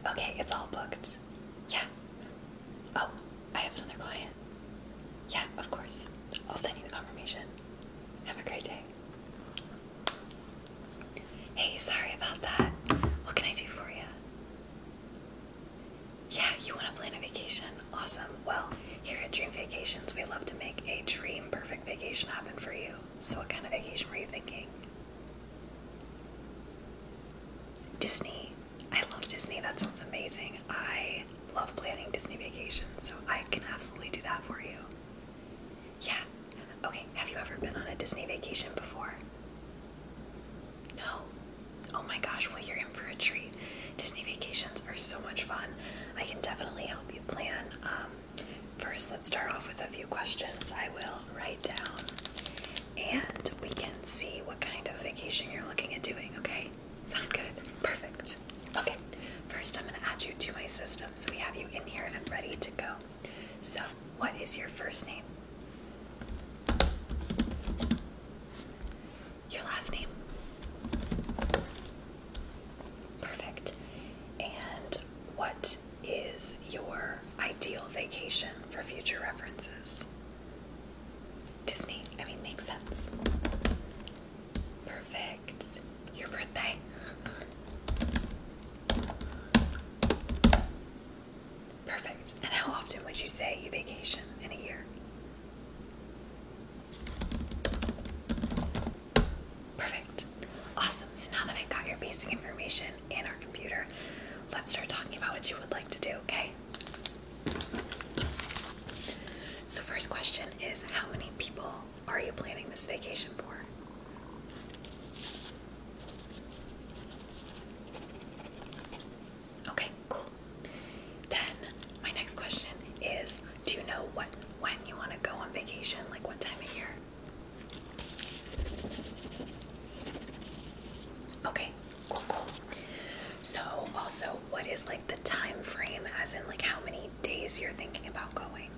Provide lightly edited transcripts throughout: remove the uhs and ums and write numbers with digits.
Okay, it's all booked. Yeah. Oh, I have another client. Yeah, of course. I'll send you the confirmation. Have a great day. Hey, sorry about that. What can I do for you? Yeah, you want to plan a vacation? Awesome. Well, here at Dream Vacations, we love to make a dream perfect vacation happen for you. So what kind of vacation were you thinking? Disney. I love Disney. That sounds amazing. I love planning Disney vacations, so I can absolutely do that for you. Yeah. Okay, have you ever been on a Disney vacation before? No? Oh my gosh, well, you're in for a treat. Disney vacations are so much fun. I can definitely help you plan. First, let's start off with a few questions I will write down, and we can see what kind of vacation you're looking at doing, okay? Sound good? Perfect. Okay, first I'm going to add you to my system so we have you in here and ready to go. So, what is your first name? Your last name? Perfect. And what is your ideal vacation for future references? Disney, I mean, makes sense. Perfect. Your birthday? Perfect. And how often would you say you vacation in a year? Perfect. Awesome. So now that I've got your basic information in our computer, let's start talking about what you would like to do, okay? So first question is, how many people are you planning this vacation for? Okay, cool. Then my next question is, do you know when you want to go on vacation, like what time of year? Okay, cool. So also, what is like the time frame, as in like how many days you're thinking about going?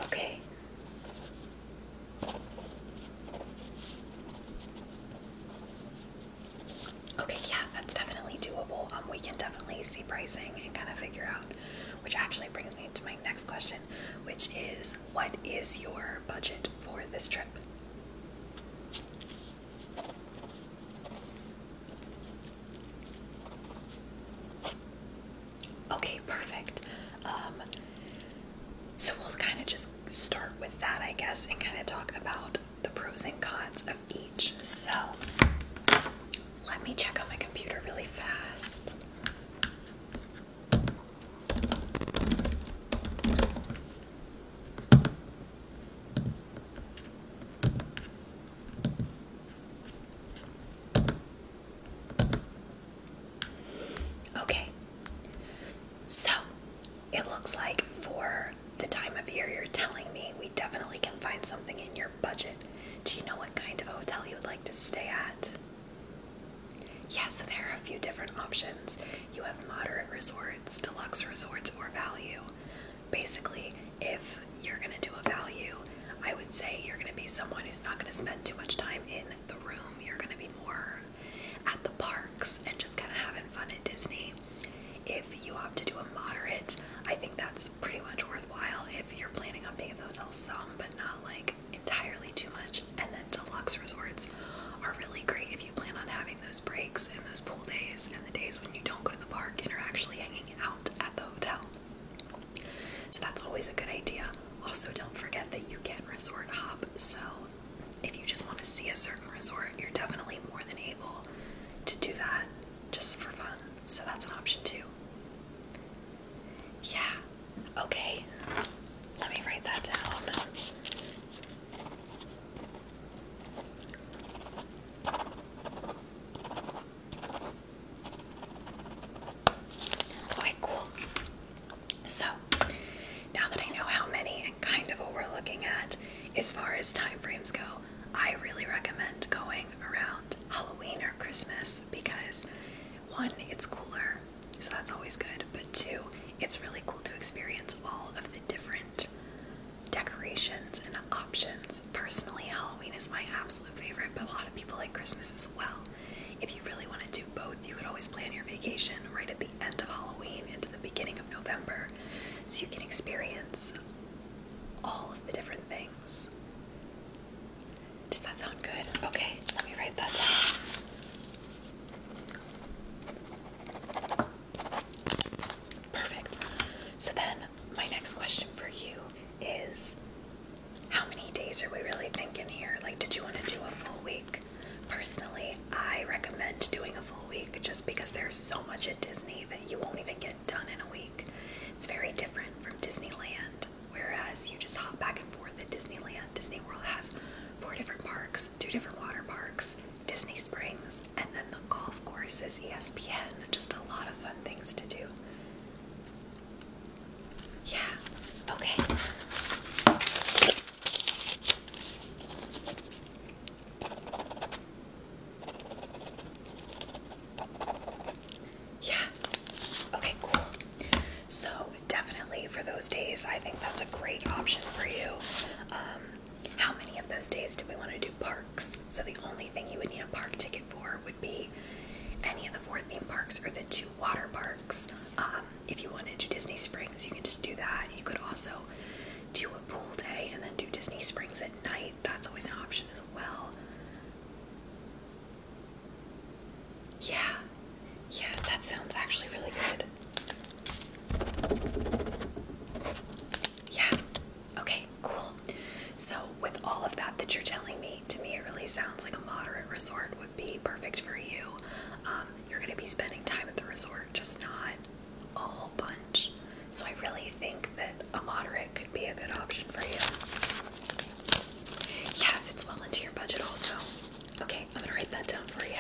Okay. Okay, yeah, that's definitely doable. We can definitely see pricing and kind of figure out, which actually brings me to my next question, which is, what is your budget for this trip? Okay, perfect. So we'll kind of just start with that, I guess, and kind of talk about the pros and cons of each. So let me check on my computer really fast. Okay, so it looks like for the time of year you're telling me, we definitely can find something in your budget. Do you know what kind of hotel you would like to stay at? Yeah, so there are a few different options. You have moderate resorts, deluxe resorts, or value. Basically, if you're going to do a value, I would say you're going to be someone who's not going to spend too much time in the room. You're going to be more at the parks and just kind of having fun at Disney. If you opt to do a moderate, I think that's pretty much worthwhile if you're planning on being at the hotel some, but not like entirely too much. And then deluxe resorts are really great if you plan on having those breaks and those pool days and the days when you don't go to the park and are actually hanging out at the hotel. So that's always a good idea. Also, don't forget that you can resort hop. So if you just want to see a certain resort, you're definitely more than able to do that just for fun. So that's an option too. Yeah. Okay. Let me write that down. Okay, cool. So, now that I know how many and kind of what we're looking at, as far as time frames go, I really recommend going around Halloween or Christmas because, one, it's cooler, so that's always good, but two, it's really cool to experience all of the different decorations and options. Personally, Halloween is my absolute favorite, but a lot of people like Christmas as well. If you really want to do both, you could always so you can experience all of the different things. Does that sound good? Okay, let me write that down. Perfect. So then my next question for you is, how many days are we really thinking here? Like, did you want to do a full week? Personally, I recommend doing a full week just because there's so much at Disney that you won't even get done in a week. It's very different from Disneyland, whereas you just hop back and forth at Disneyland. Disney World has 4 different parks, 2 different water parks, Disney Springs, and then the golf course is ESPN. Just a lot of fun things to do. Yeah, okay. Yeah, okay, cool. So definitely for those days, I think that's a great option for you. How many of those days do we want to do parks? So the only thing you would need a park ticket for would be any of the 4 theme parks or the 2 water parks. If you wanted to do Disney Springs, you can just do that. You could also do a pool day and then do Disney Springs at night. That's always an option as well. Yeah, that sounds actually really good. Yeah, okay, cool. So with all of that you're telling me, to me it really sounds like a moderate resort would be perfect for you. You're going to be spending time at the resort, just not a whole bunch. So I really think that a moderate could be a good option for you. Yeah, it fits well into your budget also. Okay, I'm going to write that down for you.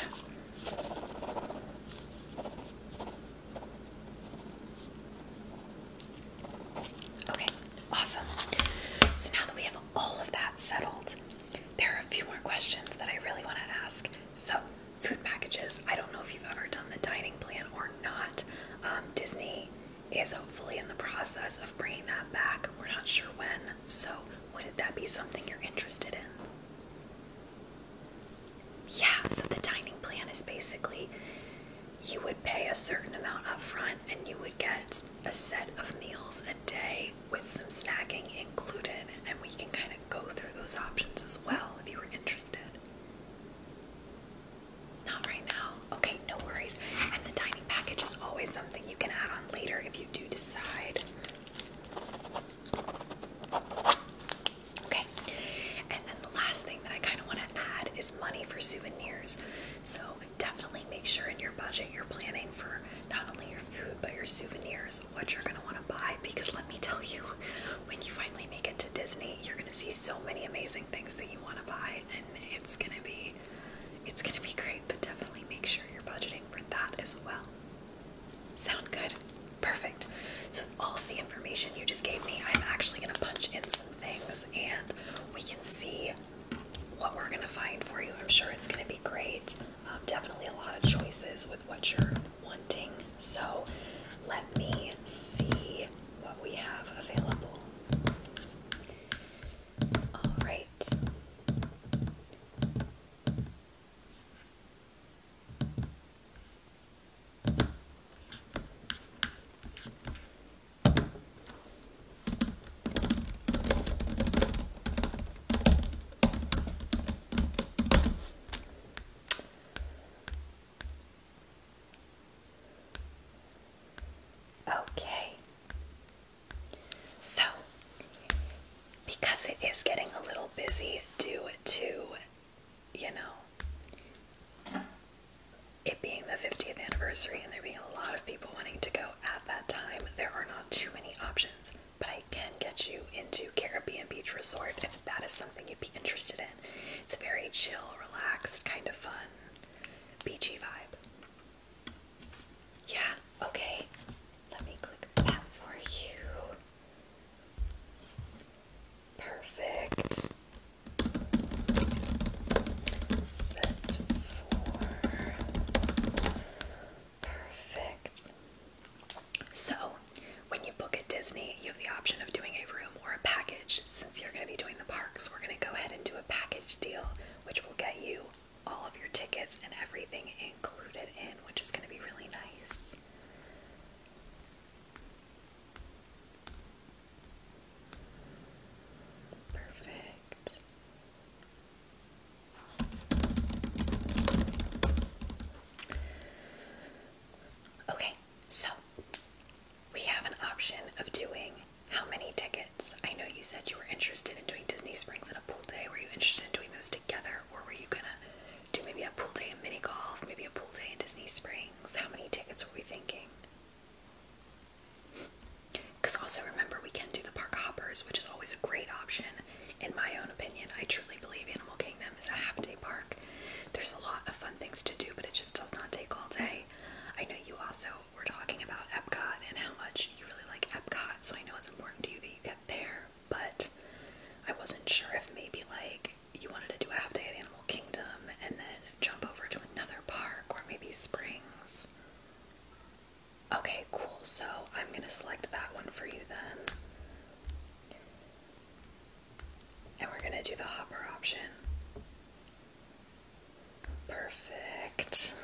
Okay, awesome. So now that we have all of that settled, there are a few more questions that I really want to ask. So, food packages. I don't know if you've ever done the dining plan or not. Disney is hopefully in the process of bringing that back. We're not sure when. So, would that be something you're interested in? Yeah, so the dining plan is basically you would pay a certain amount up front and you would get a set of meals a day with some snacking included, and we can kind of go through those options as well if you were interested. Not right now. Okay, no worries. And the dining package is always something you can add on later if you do decide. Okay, and then the last thing that I kind of want to add is money for souvenirs. So definitely make sure in your budget you're planning for not only your food but your souvenirs, what you're going to want to buy, because let me tell you, when you finally make it to Disney, you're going to see so many amazing things that you want to buy, and it's going to be great, but definitely make sure you're budgeting for that as well. Sound good? Perfect. So with all of the information you just gave me, I'm actually going to punch in some things and we can see what we're going to find for you. I'm sure it's going to be great. Definitely a lot of choices with what you're wanting. So let me see what we have available. All right. Okay. So, because it is getting a little busy due to, it being the 50th anniversary and there being a lot of people wanting to go at that time, there are not too many options, but I can get you into Caribbean Beach Resort if that is something you'd be interested in. It's a very chill, relaxed, kind of fun, beachy vibe. Yeah, okay. Let me click that for you. Perfect. Set for perfect. So, when you book at Disney, you have the option of doing a room or a package. Since you're going to be doing the parks, we're going to go ahead and do a package deal, which will get you all of your tickets and everything included in, which is going to be really nice. also we're talking about Epcot and how much you really like Epcot, so I know it's important to you that you get there, but I wasn't sure if maybe like you wanted to do a half day at Animal Kingdom and then jump over to another park or maybe Springs. Okay, cool. So I'm gonna select that one for you then. And we're gonna do the hopper option. Perfect.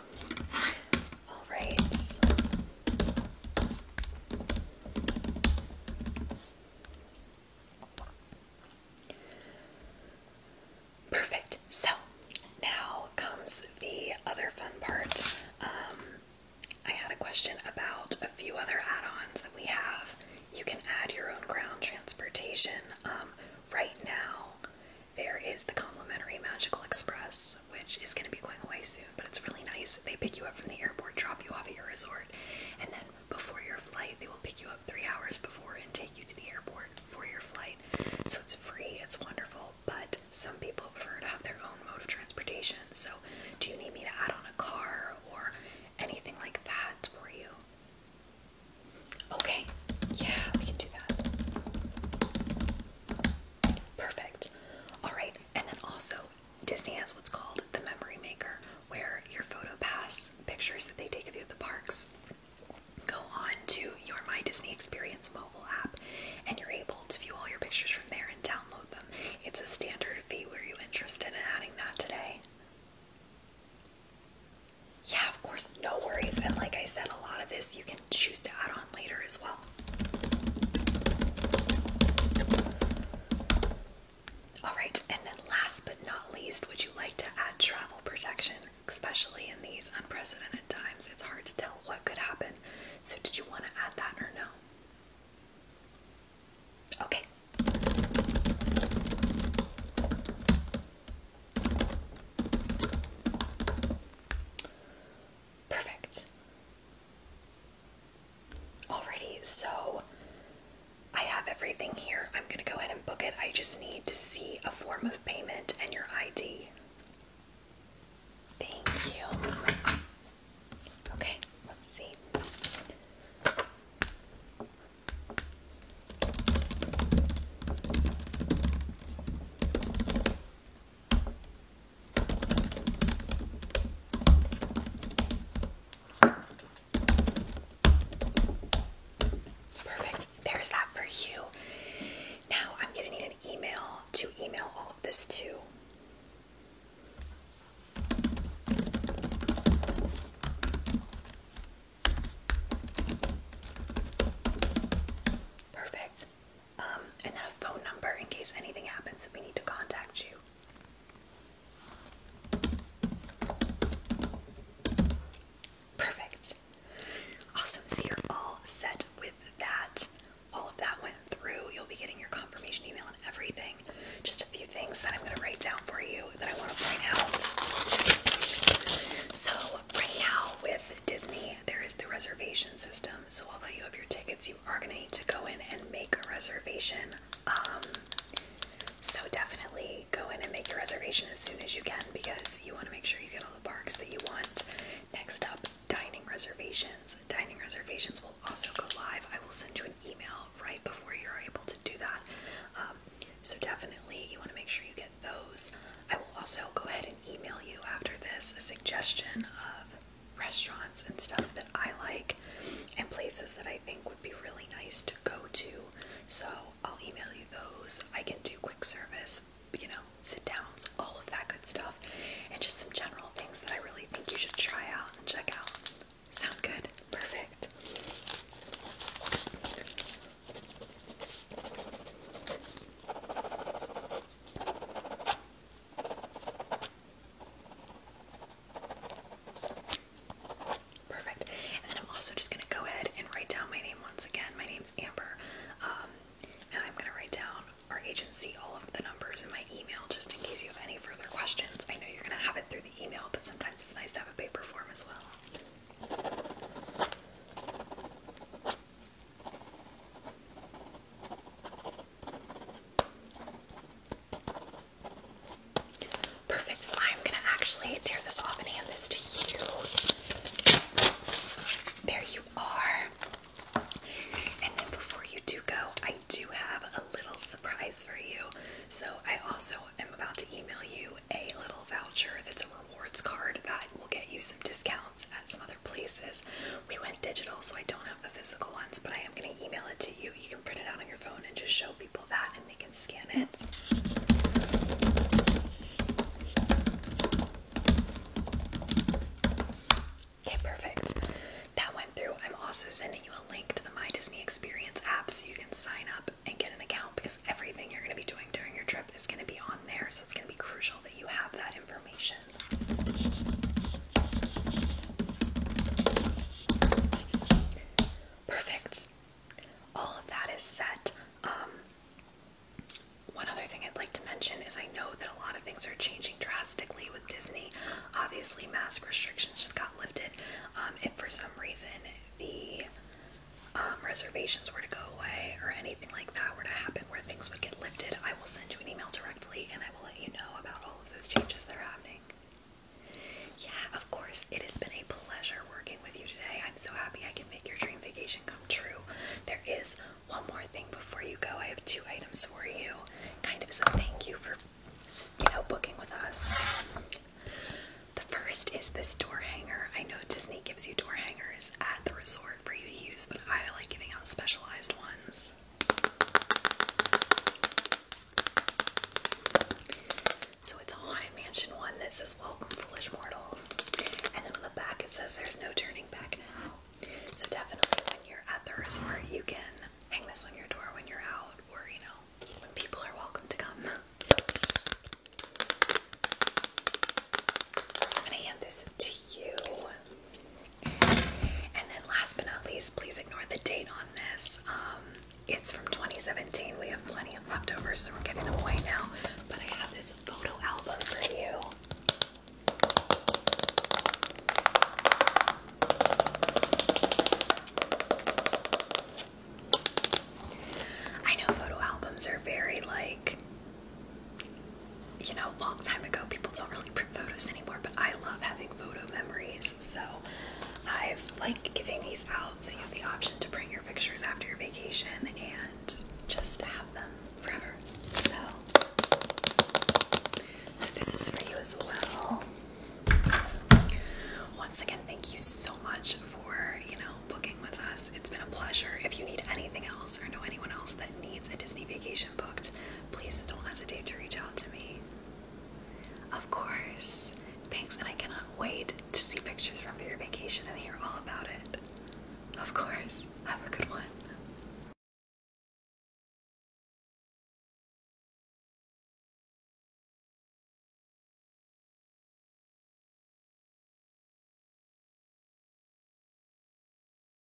All right. Perfect. So now comes the other fun part. I had a question about a few other add-ons that we have. You can add your own ground transportation. Right now, there is the complimentary Magical Express, which is going to be going away soon, but it's really nice. They pick you up from the airport, drop you off at your resort, and then before your flight, they will pick you up 3 hours before and take you to the airport for your flight. So it's free, it's wonderful, but some people prefer to have their own mode of transportation. So do you need me to add on a car or anything like that for you? Okay, yeah, we can do that. Perfect. Alright, and then also, Disney has what's called the Memory Maker, where your PhotoPass pictures that they take of you at the parks go on to your My Disney Experience mobile app, and you're able to view all your pictures from there and download them. It's a standard fee. Were you interested in adding that today? Yeah, of course, no worries. And like I said, a lot of this you can choose to add on later as well. Alright, and then last but not least, would you like to add travel protection? Especially in these unprecedented times, it's hard to tell what could happen. So did you want to add that or no? Okay. Perfect. Alrighty, so I have everything here. I'm going to go ahead and book it. I just need to see a form of payment and your ID. Thank you. Okay, let's see. Perfect. There's that for you. Now I'm going to need an email to email all of this to. Perfect. And then a phone number in case anything happens that we need to contact you. Perfect. Awesome. So you're all set with that. All of that went through. You'll be getting your confirmation email and everything. Just a few things that I'm going to write down for you that I want to point out. So right now with Disney, there is the reservation system. So although you have your tickets, you are going to need to go in and make a reservation. So definitely go in and make your reservation as soon as you can because you want to make sure you get all the parks that you want. Next up, dining reservations. Dining reservations will also go live. I will send you an email right before you're able to do that. So definitely you want to make sure you get those. I will also go ahead and email you after this a suggestion of restaurants and stuff that I like and places that I think would be really nice to go to. So I'll email you those. I can do quick service, sit downs, all of that good stuff, and just some general things that I really think you should try out and check out. Sound good? Perfect. Perfect. And then I'm also just going to go ahead and write down my name once again. My name's Amber. And I'm going to write down our agency, all of the numbers in my email, just in case you have any further questions. I know you're going to have it through the email, but sometimes it's nice to have a paper form as well. because we went digital, so I don't have the physical ones, but I am going to email it to you. You can print it out on your phone and just show people that, and they can scan it. Okay, perfect. That went through. I'm also sending you a link to the My Disney Experience app so you can sign up and get an account, because everything you're going to be doing during your trip is going to be on there, so it's going to be crucial that you have that information. Perfect. All of that is set. One other thing I'd like to mention is I know that a lot of things are changing drastically with Disney. Obviously, mask restrictions just got lifted. If for some reason the reservations were to go away or anything like that were to happen where things would get lifted, I will send you an email directly and I will let you know about all of those changes that are happening. Yeah, of course, it has been a pleasure working with you today. I'm so happy I can make your dream vacation come true. There is one more thing before you go. I have 2 items for you, kind of as a thank you for, booking with us. The first is this door hanger. I know Disney gives you door hangers at the resort for you to use, but I like giving out specialized ones. So it's a Haunted Mansion one that says "Welcome, Foolish Mortals," and then on the back it says "There's no turning back now." So definitely when you're at the resort, you can hang this on your door when you're out, or when people are welcome to come. So I'm gonna hand this to you. And then last but not least, please ignore the date on this. It's from 2017. We have plenty of leftovers, so we're giving them away now. But I have this photo album for you. I know photo albums are very long time ago, people don't really print photos anymore, but I love having photo memories, so I've liked giving these out so you have the option to bring your pictures after your vacation and just have them forever. So this is for you as well. Once again, thank you so much for, booking with us. It's been a pleasure. If you need anything else or know anyone else that needs a Disney vacation booked, please don't hesitate to reach out to me. Of course. Thanks, and I cannot wait to see pictures from your vacation and hear all about it. Of course. Have a good one.